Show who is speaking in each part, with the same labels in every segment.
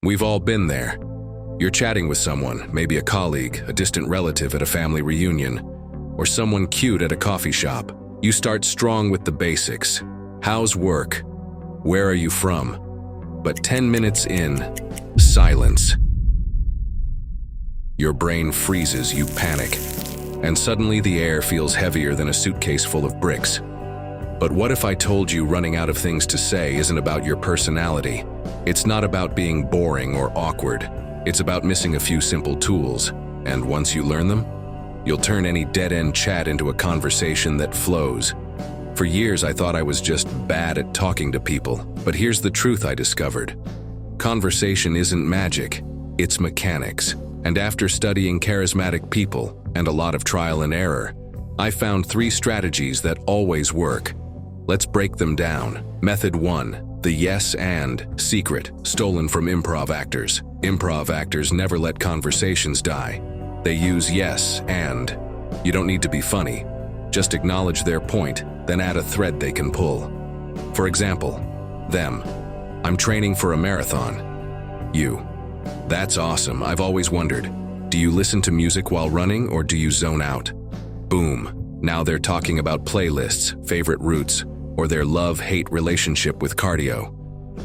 Speaker 1: We've all been there. You're chatting with someone, maybe a colleague, a distant relative at a family reunion, or someone cute at a coffee shop. You start strong with the basics. How's work? Where are you from? But 10 minutes in, silence. Your brain freezes, you panic, and suddenly the air feels heavier than a suitcase full of bricks. But what if I told you running out of things to say isn't about your personality? It's not about being boring or awkward. It's about missing a few simple tools, and once you learn them, you'll turn any dead-end chat into a conversation that flows. For years, I thought I was just bad at talking to people, but here's the truth I discovered. Conversation isn't magic, it's mechanics. And after studying charismatic people and a lot of trial and error, I found 3 strategies that always work. Let's break them down. Method 1, the yes and secret, stolen from improv actors. Improv actors never let conversations die. They use yes and. You don't need to be funny. Just acknowledge their point, then add a thread they can pull. For example, them. I'm training for a marathon. You. That's awesome. I've always wondered. Do you listen to music while running or do you zone out? Boom. Now they're talking about playlists, favorite routes, or their love-hate relationship with cardio.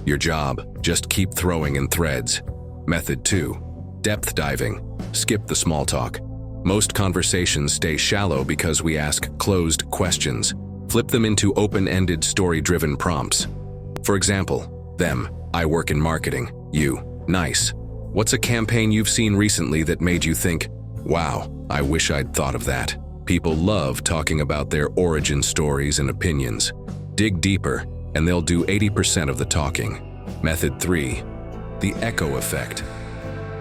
Speaker 1: Your job, just keep throwing in threads. Method 2, depth diving. Skip the small talk. Most conversations stay shallow because we ask closed questions. Flip them into open-ended, story-driven prompts. For example, them, I work in marketing. You, nice. What's a campaign you've seen recently that made you think, wow, I wish I'd thought of that? People love talking about their origin stories and opinions. Dig deeper, and they'll do 80% of the talking. Method 3, the echo effect.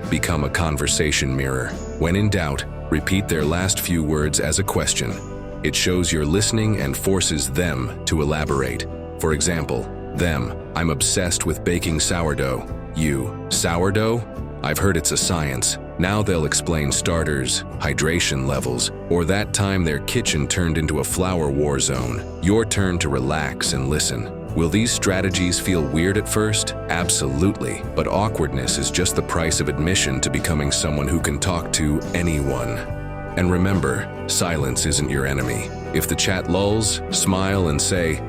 Speaker 1: Become a conversation mirror. When in doubt, repeat their last few words as a question. It shows you're listening and forces them to elaborate. For example, them, I'm obsessed with baking sourdough. You, sourdough? I've heard it's a science. Now they'll explain starters, hydration levels, or that time their kitchen turned into a flour war zone. Your turn to relax and listen. Will these strategies feel weird at first? Absolutely, but awkwardness is just the price of admission to becoming someone who can talk to anyone. And remember, silence isn't your enemy. If the chat lulls, smile and say,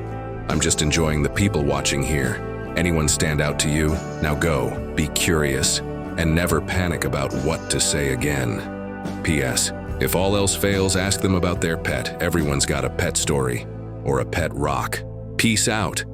Speaker 1: I'm just enjoying the people watching here. Anyone stand out to you? Now go, be curious, and never panic about what to say again. P.S. If all else fails, ask them about their pet. Everyone's got a pet story, or a pet rock. Peace out.